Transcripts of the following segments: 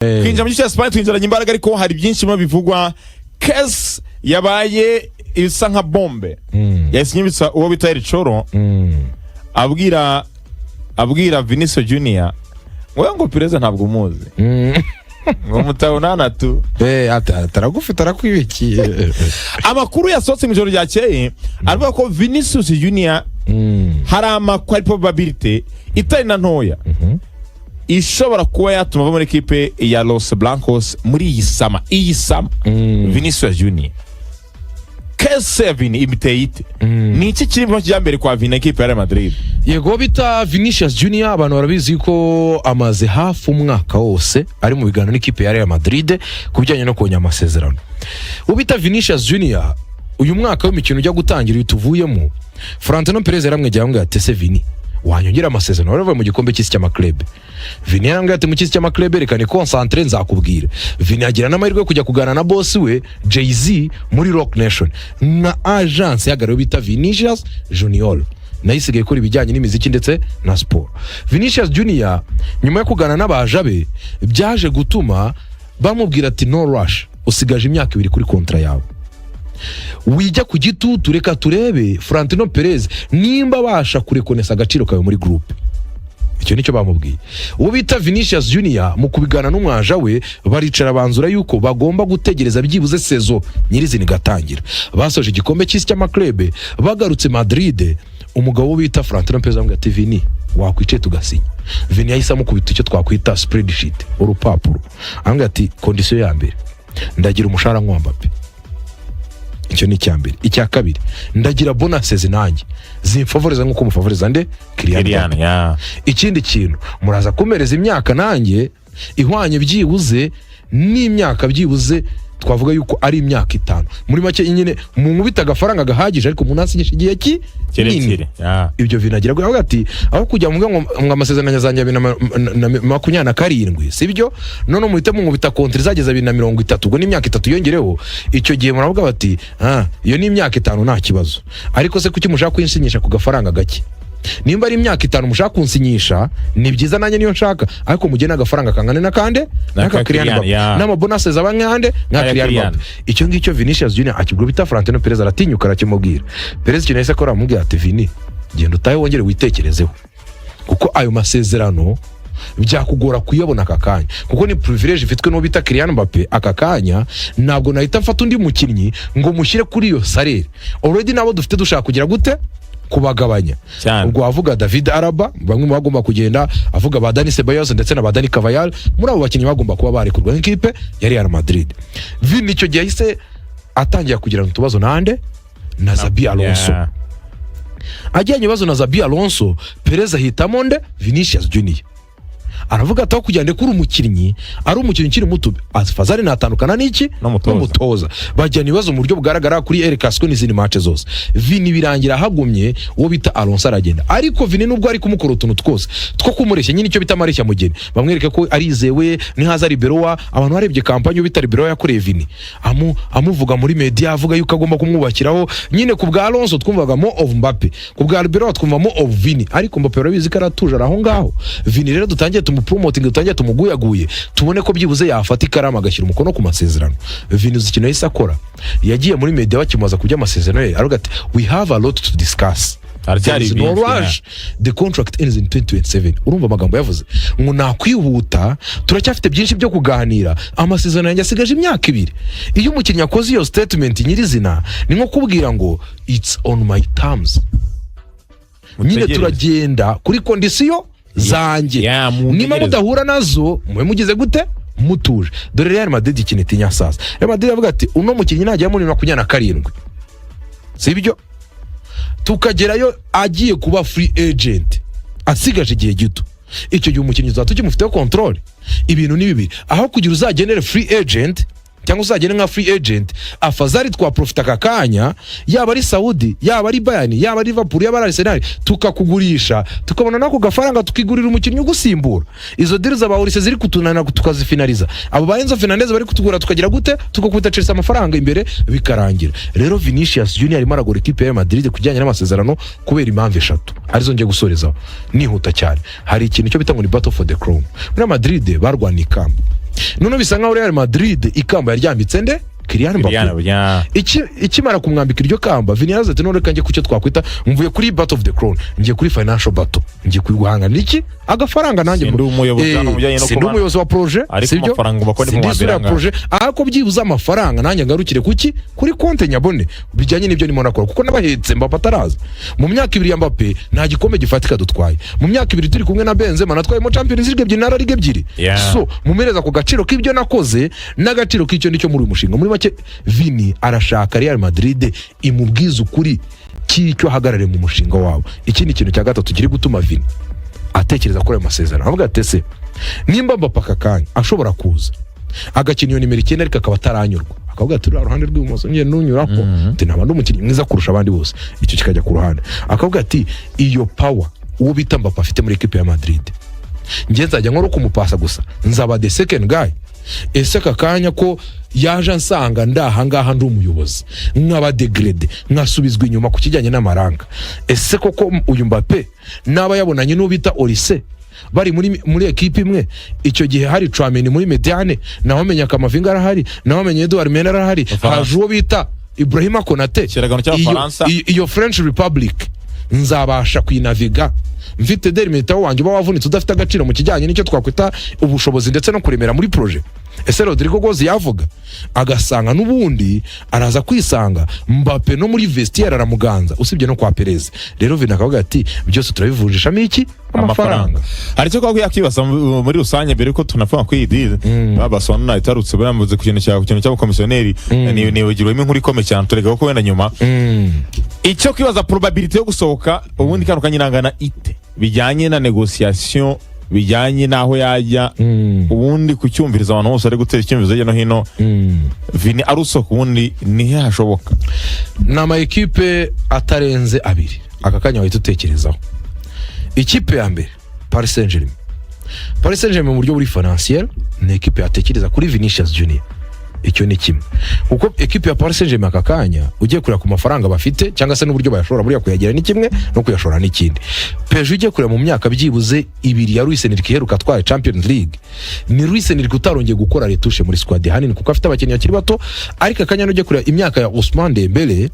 Kwinjira mu gice cya Spain twinjiranye imbaraga ariko hari byinshi mu bivugwa. Case yabaye isa nka bombe. Yasinyibitsa uwo bita El Choro. Abwira Vinicius Junior ngo Perez ntabwo umuzi. Ngo mutabonana tu. Ataragufite arakwibikiye. Amakuru yasohotse mu ijoro ryakeye avuga ko Vinicius Junior hari amakuru probability itari na ntoya. Ishobora kuba yatuma ava muri equipe ya Los Blancos muri iyi sama. Vinicius Junior. Kese Vini imiteye ite? Ni iki kiri mu kijyambere kwa Vini equipe ya Real Madrid? Yego bita Vinicius Junior abantu barabizi ko amaze hafi umwaka wose ari mu biganiro n'ikipe ya Real Madrid kubijyanye no konya amasezerano. Ubita Vinicius Junior uyu mwaka w'imikino ujya gutangira utuvuyemo Florentino Perez yaramwegera ngo atese Vini wanyongera amasezerano waravuye mu gikombe cy'isi cy'amaklebe. Vini yarambwiye ati mu cy'isi cy'amaklebe reka ni concentre nzakubwira. Vini agira n'amahirwe yo kujya kugana na boss we Jay-Z muri Rock Nation na agence yagarayo bita Vinicius Junior nayisigaye kuri ibijyanye n'imiziki ndetse na sport. Vinicius Junior nyuma yo kugana n'abajabe byaje gutuma bamubwira ati no rush usigaje imyaka 2 kuri kontra yawe. Wijya ku gitutu reka turebe Florentino Perez nimba basha kurekonesa agaciro kawe muri group. Icyo nicyo bamubwiye. Uwo bita Vinicius Junior mu kubigana n'umwaja we baricara banzura yuko bagomba gutegereza byibuze sezo nyirizini gatangira. Basoje igikombe cy'isi cy'amaklebe bagarutse Madrid umugabo bita Florentino Perez amubwira ati Vini wakwice tugasinya. Vini yahisamo kubita icyo twakwita spreadsheet urupapuro. Amubwira ati condition ya mbere ndagira umushahara Mbappe. Icyo ni cyambere. Icya kabiri ndagira bonuses nanjye zimfavoreza nkuko mufavoriza nde Kylian. Ikindi kintu muraza kumereza imyaka nanjye ihwanye byibuze n'imyaka byibuze twavuga yuko ari imyaka 5 muri make nyine mu nkubita agafaranga gahagije ariko munasinyisha igihe ki kirekire. Ibyo vinagira ngo ati aho kujya mu ngo amasezerano yazanye 2027 sibyo none muhite mu nkubita kontra zageza 2030 ubwo n'imyaka 3 yongereho. Icyo gihe muravuga bati iyo ni imyaka 5 nta kibazo ariko se kuki mushaka kwinsinyisha ku gafaranga gake? Nimba ari imyaka 5 mushaka kunsinyisha ni byiza nanjye niyo nshaka ariko mugena agafaranga kangane na kande naka Kylian n'ama bonuses abankande nka Kylian. Icyo ngicyo Vinicius Junior akibwo bita Florentino Perez aratinyuka arakimubwira. Perez kintu yise akora amubwira ati Vini genda utaye wongere witekerezeho kuko ayo masezerano byakugora kuyabona akakanya kuko ni privilege ifitwe no bita Kylian Mbappe akakanya ntabwo nahita mfata undi mukinnyi ngo mushyire kuri iyo salary already nabo dufite dushaka kugira gute kubagabanya. Ubwo avuga David Alaba bamwe bagomba kugenda avuga ba Dani Ceballos ndetse na ba Dani Carvajal muri abo bakinnyi bagomba kuba barekurwa n'ikipe ya Real Madrid. Vini icyo gihe yise atangiye kugira utubazo nande na Xabi Alonso. Ajyanye ibibazo na Xabi Alonso Perez ahitamo nde Vinicius Junior aravuga ataho kujyande kuri umukinnyi ari umukinnyi kiri muto afazari natandukana n'iki n'umutoza bajyana ibibazo mu buryo bugaragara kuri El Clasico n'izindi match zose. Vini birangira hagumye uwo bita Alonso aragenda ariko Vini nubwo ari kumukora utuntu twose two kumureshya nyine icyo bita mareshya mugeni bamwereke ko arizewe ni haza Riberoa abantu barebye kampanye bita Riberoa yakoreye Vini amuvuga muri media avuga yuko agomba kumwubakiraho nyine ku bwa Alonso twumvaga mo of Mbappe ku bwa Riberoa twumva mo of Vini ariko Mbappe arabizi ko aratuje aho ngaho. Vini rero dutangiye promoting dutangiye tumuguyaguye tubone ko byibuze yafata ikarama agashyira umukono ku masezerano. Vini zikino yise akora yagiye muri media bakimaza kujya amasezerano ye aravuga ati we have a lot to discuss. No rush. The contract ends in 2027. Urumva amagambo yavuze ngo nakwihuta turacyafite byinshi byo kuganira amasezerano yanjye asigaje imyaka 2. Iyo umukinnyi akoze iyo statement nyirizina ni nko kubwira ngo it's on my terms. Nyine turagenda kuri condition zanjye nima mudahura nazo mwe mugize gute mutuje. Dore Real Madrid ikinitinya sasa Real Madrid avuga ati uno mukinnyi najya muri 27 sibyo tukagerayo agiye kuba free agent asigaje igihe gito. Icyo gihe umukinnyi uzatugimufiteho control ibintu ni bibiri aho kugira uzagenere free agent cyangwa uzagene nka free agent afazari twa profita kakanya yaba ari Saudi yaba ari Bayern yaba ari Liverpool yaba ari Arsenal tukakugurisha tukabona nako gafaranga tukigurira umukinnyi ugusimbura. Izo deals abahorise ziri kutunana tukazifinaliza abo ba Enzo Fernandez bari kutugura tukagira gute tukakubita Chelsea amafaranga imbere bikarangira. Rero Vinicius Junior arimo aragora ikipe ya Madrid kujyanye n'amasezerano kubera impamvu 3 arizo ngiye gusorezaho nihuta cyane. Hari ikintu cyo bita ngo ni battle for the crown. Muri Madrid barwaniye ikamba none bisa nkaho Real Madrid ikamba yaryambitse nde Kylian Mbappe. Ikimara kumwambika iryo kamba Vini yaza ati none kanjye kucyo twakwita mvuye kuri battle of the crown, ngiye kuri financial battle, ngiye guhangana iki agafaranga nanjye ndi umuyobozi hano mujyanye no kuba umuyobozi wa projet, sibyo amafaranga bakora mu mwambiranga projet ariko byibuza amafaranga nanjye ngarukire kuki kuri konte nyabone bijyanye n'ibyo nimo nakora, kuko nabahetse Mbappe ataraza. Mu myaka 2 ya Mbappe nta gikombe gifatika dutwaye, mu myaka 2 turi kumwe na Benzema natwaye Champions League ebyiri na La Liga ebyiri. So mumereza ku gaciro k'ibyo nakoze n'agaciro k'icyo nicyo muri uyu mushinga. Muri make Vini arashaka Real Madrid imubwiza ukuri cy'icyo hagarare mu mushinga wabo. Ikindi kintu cya gatatu kiri gutuma Vini atekereza kuri ayo masezerano, avuga ati se nimba Mbappe akakanya ashobora kuza agakina iyo nimero 9 ariko akaba ataranyurwa, akavuga ati ruhande rw'ibumoso ngiye nunyuraho ati naba ndumukinnyi mwiza kurusha abandi bose, icyo kikajya ku ruhande. Akavuga ati iyo power uwo bita Mbappe afite muri equipe ya Madrid ngiye nzajya nkora kumupasa gusa, nzaba the second guy. Ese kakanya ko yaje ansanga ndaha ngaha ndi umuyobozi nkaba degrade nkasubizwa inyuma ku kijyanye n'amaranga, ese koko uyu Mbappe naba yabonanye n'ubita Olise bari muri equipe imwe, icyo gihe hari Tchouaméni muri Mediane naho menya Kamavinga arahari, naho menya Edouard Mendy arahari, haje uwo bita Ibrahima Konate, iyo French Republic nzabasha kwinaviga mfite Militao wanjye uba wavunitse udafite agaciro mu kijyanye n'icyo twakwita ubushobozi ndetse no kuremera muri projet. Ese Rodrigo Gozi yavuga agasanga n'ubundi araza kwisanga Mbappe no muri vestiaire aramuganza usibye no kwa Perez. Rero Vini akavuga ati byose turabivunjishamo iki amafaranga. Hari cyo kwa yakibasa muri rusange mbere ko tunavuga ko iyi deal babasona itarutse baramuze ku kintu cya komisioneri ni wigirwemo inkuru ikome cyane turega ko wenda nyuma icyo kwibaza probability yo gusohoka ubundi kano kanyirangana ite bijyanye na negotiation bijyanye naho yajya ubundi kucyumviriza abantu bose ari gutera icyumvizo hirya no hino Vini arusoka ubundi nihe hashoboka nama equipe atarenze 2 aka kanya wahita utekerezaho. Ikipe ya mbere Paris Saint-Germain. Paris Saint-Germain mu buryo buri financier ni equipe yatekereza kuri Vinicius Junior. Icyo ni kimwe kuko equipe ya Paris Saint-Germain aka kanya ugiye kurira ku mafaranga bafite cyangwa se n'uburyo bayashora buriya kuyagira ni kimwe no kuyashora n'ikindi. Peje ugiye kurira mu myaka byibuze 2 ya Luis Enrique heruka tware Champions League, ni Luis Enrique utarongeye gukora retushe muri squad hanini kuko afite abakinnyi bakiri bato, ariko akanya no ugiye kurira imyaka ya Ousmane Dembele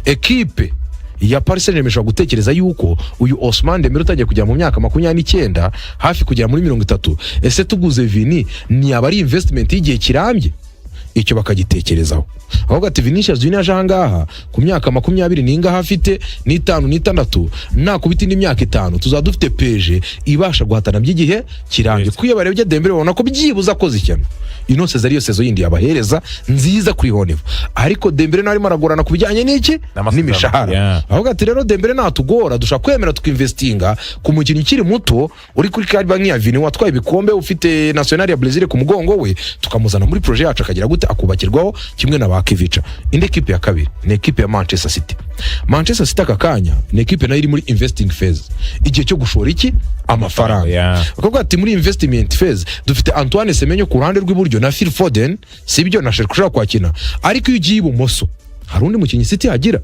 equipe ya Paris Saint-Germain ishobora gutekereza yuko uyu Ousmane Dembele utagiye kujya mu myaka 29 hafi kugera muri 30, ese tuguze Vini ni abari investment y'igihe kirambye, icyo bakagitekerezaho. Aho gati Vinicius Junior ajangaha ku myaka 20 ninga hafite ni 5 ni 6 nakubita indi myaka 5 tuzadufite peje ibasha guhatana by'igihe kirambye. Kuye barebye Dembele babona ko byibuza koze cyane ino sezo ariyo sezo yindi yabahereza nziza kuri Honevo, ariko Dembele narimo aragorana kubijyanye n'iki n'imishahara. Aho gati rero Dembele natugora dushaka kwemera tukinvestinga ku mukinnyi ukiri muto uri kuri card bank ya Vini watwaye ibikombe ufite national ya Brazil ku mugongo we, tukamuzana muri projet yacu akagira gute akubakirwaho kimwe na bakivica. Indi equipe ya kabiri ni equipe ya Manchester City. Manchester City akakanya ni equipe nayo iri muri investing phase, igihe cyo gushora iki amafaranga. Akavuga ati muri investment phase dufite Antoine Semenyo ku ruhande rw'iburyo na Phil Foden, sibyo na Sherkushaka kwakina, ariko iyo ugiye ibumoso hari undi mukinnyi City agira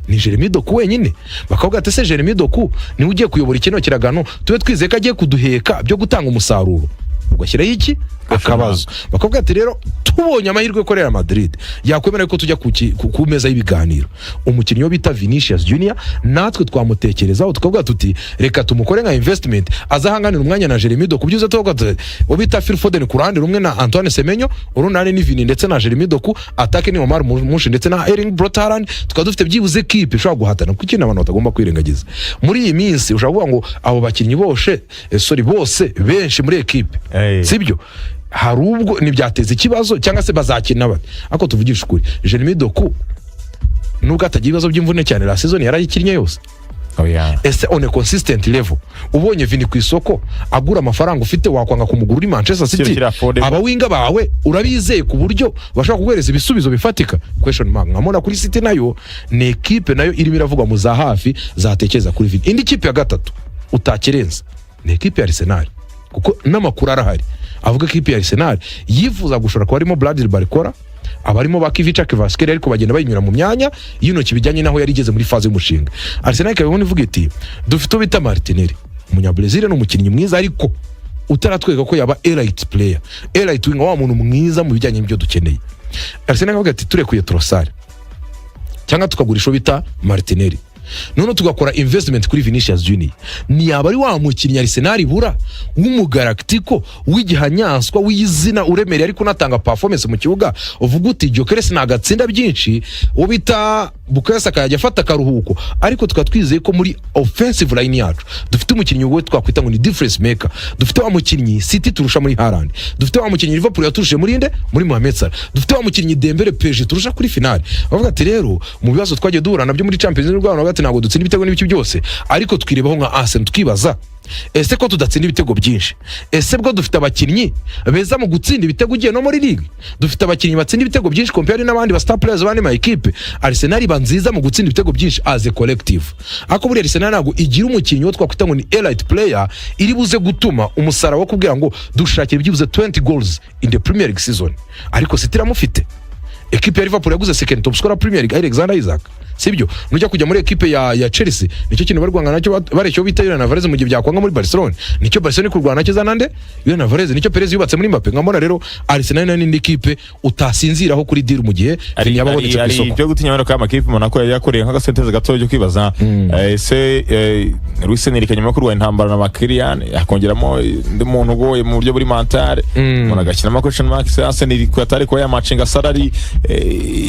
ni Jeremy Doku wenyine. Bakavuga ati se Jeremy Doku ni ugiye kuyobora ikino kiragano tube twizeye ko agiye kuduheka byo gutanga umusaruro, ugashyiraho iki akabazo. Bakavuga ati rero tubonye amahirwe ko Real Madrid yakwemera ko tujya ku meza y'ibiganiro umukinnyi wo bita Vinicius Junior, natwe twamutekerezaho tukavuga tuti reka tumukore nka investment azahanganira umwanya na Jeremy Doku, byuze tuvuga wo bita Phil Foden ku ruhande rumwe na Antoine Semenyo, urunane ni Vini ndetse na Jeremy Doku, atake ni Omar Mushi ndetse na Erling Braut Haaland, tukaba dufite byibuze equipe ishobora guhatana kuko ikintu abantu batagomba kwirengagiza muri iyi minsi. Ushobora kuvuga ngo abo bakinnyi bose benshi muri equipe sibyo hari ubwo nibyateza ikibazo cyangwa se bazakina bate, ako tuvugisha ukuri Jeremy Doku nubwo atagira ibibazo by'imvune cyane la season yarayikinnye yose. Ese on a consistent level ubonye Vini ku isoko agura amafaranga ufite wakwanga kumugura uri Manchester City, aba winga bawe urabizeye ku buryo bashaka kuguhereza ibisubizo bifatika? Question mark. Nkamona kuri City nayo ni equipe nayo irimo iravuga mu za hafi zatekereza kuri Vini. Indi kipe ya gatatu utakirenza ni equipe ya Arsenal kuko n'amakuru arahari avuga ko ikipe ya Arsenal yifuza gushora ko harimo Bradley Barcola, abarimo bakivica Kvaratskhelia ariko bagenda bayinyura mu myanya y'intoki bijyanye naho yari igeze muri faze y'umushinga. Arsenal ikabibona ivuga iti dufite ubita Martinelli umunyabrazil n'umukinnyi mwiza ariko utaratwereka ko yaba elite player, elite winger, wa muntu mwiza mu bijyanye n'ibyo dukeneye. Arsenal avuga ati turekuye Trossard cyangwa tukagurisha bita Martinelli, none tugakora investment kuri Vinicius Junior, ni yaba ari wa mukinnyi Arsenal ibura w'umugalactico w'igihanyanswa w'izina uremereye ariko unatanga performance mu kibuga, uvuga uti Gyökeres nagatsinda byinshi, ubita Bukayo Saka yajya afata karuhuko, ariko tukatwizeye ko muri offensive line yacu dufite umukinnyi we twakwita ngo ni difference maker, dufite wa mukinnyi City turusha muri Haaland, dufite wa mukinnyi Liverpool yaturushije muri muri Mohamed Salah, dufite wa mukinnyi Dembele PSG turusha kuri final. Bavuga ati rero mu bibazo twagiye duhura nabyo muri Champions League rwanda hagati ntabwo dutsinda ibitego n'ibiki byose, ariko twirebaho nka Arsenal tukibaza ese ko tudatsinda ibitego byinshi, ese bwo dufite abakinnyi beza mu gutsinda ibitego ugiye no muri ligue, dufite abakinnyi batsinda ibitego byinshi compare n'abandi ba star players bane ma equipe. Arsenal iba nziza mu gutsinda ibitego byinshi as a collective, ako buri Arsenal ntabwo igira umukinnyi wo twakwita ngo ni elite player iri buze gutuma umusara wo kubwira ngo dushakire byibuze 20 goals in the Premier League season, ariko City iramufite. Equipe ya Liverpool yaguze second top scorer Premier League Alexander Isak, sibyo nujya kujya muri equipe ya Chelsea nicyo kintu barwanga nacyo barecyo bita Julian Alvarez mu gihe byakwanga muri Barcelona, nicyo Barcelona kurwana nacyo zanande Julian Alvarez, nicyo Perez yubatse muri Mbappe. Ngamona rero Arsenal n'indi equipe utasinziraho kuri deal mu gihe ari yababonetse ku isoko byo gutinya bano kama equipe Monaco yakoreye nka sentence gato cyo kwibaza ese Luis Enrique nyuma kurwa intambara na Kylian yakongeramo ndi muntu goye mu buryo buri mental umuntu agakina ama question marks Arsenal ko atari ko ya matching salary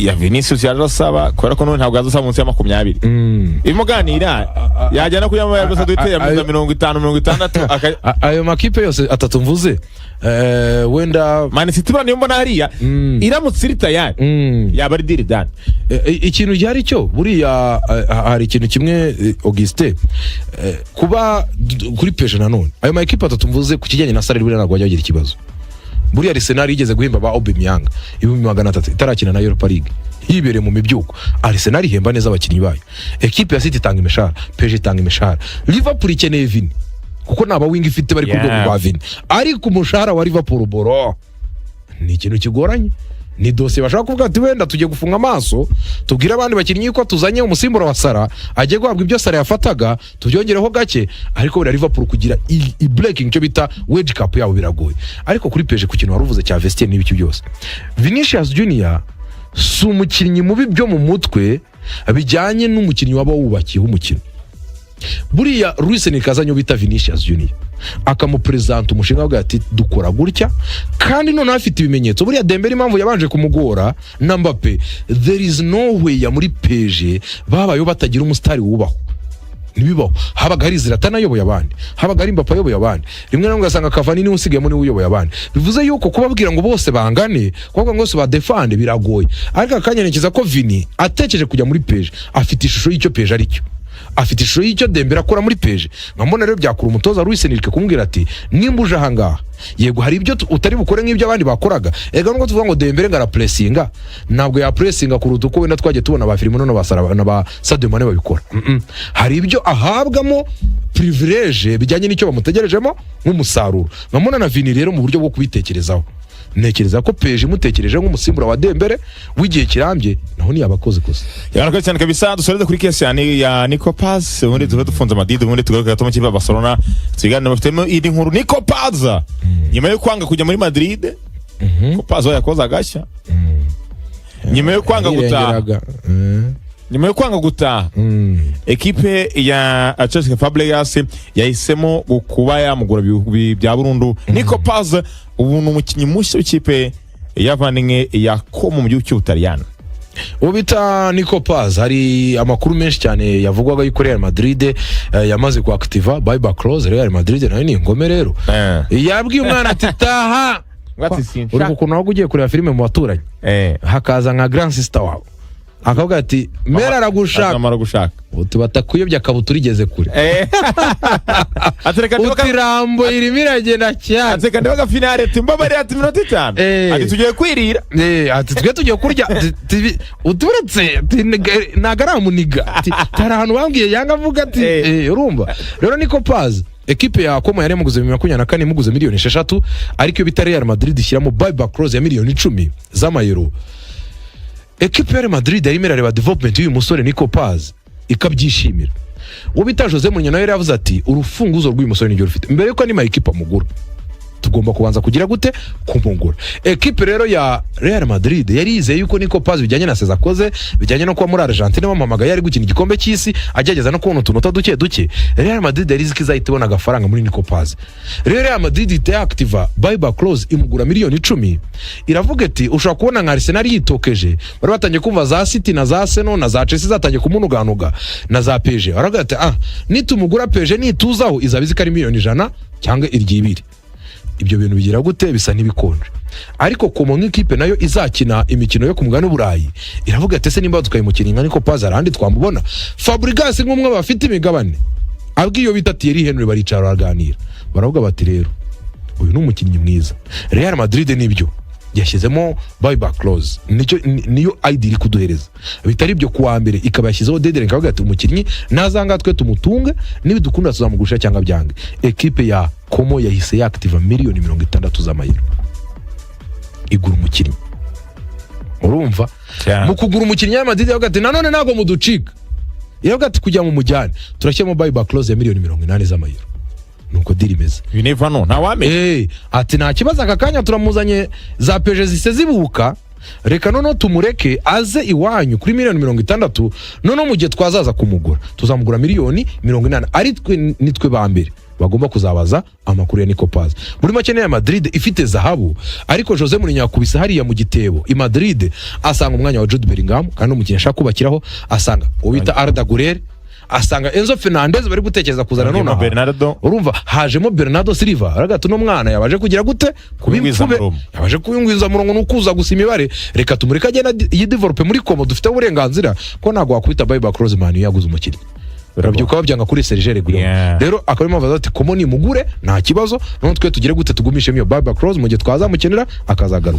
ya Vinicius yarasaba kubera ko none ntabwo azasaba munsi ya 20 imuganira yajyana kuri ama yabose duite ya 50 60 ayo makipe yose atatu mvuze wenda Man City bane mbona hariya iramutse iri tayari yaba ari deal done. Ikintu cyari cyo buriya hari ikintu kimwe Auguste kuba kuri PSG nanone ayo makipe atatu mvuze ku kijyanye na salary buriya ntabwo yagira ikibazo. Buriya Arsenal igeze guhemba ba Aubameyang 300 itarakina na Europa League yibere mu mibyuko. Arsenal ihemba neza abakinnyi bayo, equipe ya City itanga imishahara, PSG itanga imishahara, Liverpool ikeneye Vini kuko naba wing ifite bari ku rwego rwa Vini, ariko umushahara wa Liverpool boro ni ikintu kigoranye, ni dosiye bashaka kuvuga ati wenda tujye gufunga amaso tubwira abandi bakinnyi ko tuzanye umusimbura wa Salah agiye guhabwa ibyo Salah yafataga tubyongereho gake, ariko buri Liverpool kugira i breaking cyo bita wage cap yabo biragoye. Ariko kuri PSG ku kintu waruvuze cya Vestiaire n'ibiki byose, Vinicius Junior si umukinnyi mubi byo mu mutwe bijyanye n'umukinnyi waba wubakiyeho umukino. Buriya Luis Enrique azanye bita Vinicius Junior akamupresenta umushinga wawe ati dukora gutya, kandi none afite ibimenyetso. Buriya Dembele impamvu yabanje kumugora na Mbappe, there is no way ya muri PSG babayo batagira umusitari wubaho, nibibaho. Habaga hari Zlatan ayoboye abandi, habaga hari Mbappe ayoboye abandi, rimwe na rimwe ugasanga Cavani ni usigayemo ni uyoboye abandi. Bivuze yuko kubabwira ngo bose bangane kuvuga ngo bose badefande biragoye, ariko akanyerekeza ko Vini atekereje kujya muri PSG afite ishusho y'icyo PSG ari cyo, afite ishusho y'icyo Dembele akora muri PSG. Nkamona rero byakura umutoza Luis Enrique kumubwira ati nimba uje ahangaha yego hari ibyo utari bukore nk'ibyo abandi bakoraga, ega nubwo tuvuga ngo Dembele ngara pressinga ntabwo ya pressinga kuruta uko wenda twagiye tubona ba Firmino no basara na ba Sadio Mane babikora. Hari ibyo ahabwamo privilege bijyanye n'icyo bamutegerejemo nk'umusaruro. Nkamona na Vini rero mu buryo bwo kubitekerezaho nekereza ko PSG mutekereje nk'umusimbura wa Dembele w'igihe kirambye naho ni abakoze kose. Yarako cyane kabisa. Dusoreze kuri case ya Nico Paz ubundi tuve dufunze amadide ubundi tugaruka gatuma kiva Barcelona tsigana mufitemo indi nkuru. Nico Paz nyuma yo kwanga kujya muri Madrid Nico Paz yakoze agashya nyuma yo kwanga gutaha nyuma yo kwanga gutaha equipe ya Chelsea Fabregas yahisemo kuba yamugura bya burundu. Nico Paz ubu ni umukinnyi mushya w'ikipe yavandimwe ya Como mu gihugu cy'Ubutaliyani. Ubita Nico Paz hari amakuru menshi cyane yavugwaga yuko Real Madrid yamaze ku activa buyback clause. Real Madrid nayo ni ingome rero yabwiye umwana ati taha uri kukuntu aho ugiye kureba filime mu baturanyi hakaza nka grand sister wawe akavuga ati mera aragushaka uti batakuyobya akabutura igeze kure uti rambo irimo iragenda cyane ateka ndibaga finale timbabare ati minota 5 ati tugiye kwirira ati tugiye kurya uturetse nagaramuniga tara ahantu bambwiye yanga avuga ati urumva rero Nico Paz equipe ya Como yari muguze 2024 muguze miliyoni 6 ariko yo bita Real Madrid ishyiramo buyback clause ya miliyoni 10 z'amayero. Equipe ya Madrid yari imerareba development y'uyu musore Nico Paz ikabyishimira. Ubita Jose Mourinho nawe yavuze ati urufunguzo rw'uyu musore n'ibyo rufite mbere yuko ni ma equipe amugura tugomba kubanza kugira gute kumugura. Ekipe rero ya Real Madrid yari yizeye yuko Nico Paz bijyanye na Cesc akoze, bijyanye no kuba muri Argentine bamuhamagaye yari gukina igikombe cy'isi, agerageza no kubona utunota duke, Real Madrid yari izi ko izahita ibona agafaranga muri Nico Paz. Real Madrid ite activa buyback clause imugura miliyoni 10, iravuga ati ushobora kubona nka Arsenal yitokeje, bari batangiye kumva za City na za Arsenal na za Chelsea zatangiye kumunuganuga na za PSG, aravuga ati nitumugura PSG nituzaho izabizi kari miliyoni 100 cyangwa 200. Ibyo bintu bigira gute bisa n'ibikonje, ariko komo nk'ikipe nayo izakina imikino yo ku mugani Burayi iravuga ati se nimba tukayimukininga niko Paz arandi twamubona. Fabregas nk'umwe bafite imigabane abwiyo bita Thierry Henry baricara baraganira, baravuga bati rero uyu ni umukinnyi mwiza. Real Madrid nibyo yashyizemo buyback clause, niyo ID iri kuduhereza, bitari ibyo kuwa mbere ikaba yashyizeho deadline ikavuga ati umukinnyi nazanga twe tumutunge nibidukunda tuzamugusha cyangwa byange. Ekipe ya Como yahise yaktiva miliyoni 60 z'amayero igura umukinnyi. Urumva mu kugura umukinnyi ya Madrid yavuga ati nanone nago muducika, yavuga ati kujya mu mujyane turashyemo buyback clause ya miliyoni 80 z'amayero. Nuko diri meze you never know nta wame ati nta kibazo aka kanya turamuzanye za peje zise zibuka, reka noneho tumureke aze iwanyu kuri miliyoni 60, noneho mu gihe twazaza kumugura tuzamugura miliyoni 80. ari twe nitwe ba mbere bagomba kuzabaza amakuru ya Nico Paz. Muri make ya Madrid ifite zahabu, ariko Jose Mourinho yakubise hariya mu gitebo i Madrid asanga umwanya wa Jude Bellingham kandi umukinnyi ashaka kubakiraho, asanga ubita Arda Güler, asanga Enzo Fernandez bari gutekereza kuzana none Bernardo. Urumva hajemo Bernardo Silva, aragato no mwana yabaje kugira gute kubimfube, yabaje kubingwiza murongo nukuza gusa imibare, reka tumureka agenda yidevelope muri Como dufite uburenganzira ko nago wakubita buyback clause Man yaguze umukinnyi. Barabyuka babyanga kuri Serge Reguilon. Rero akarimo bavuga ati Como ni mugure nta kibazo, none twe tugire gute tugumishe iyo buyback clause mu gihe twazamukenera akazagaruka.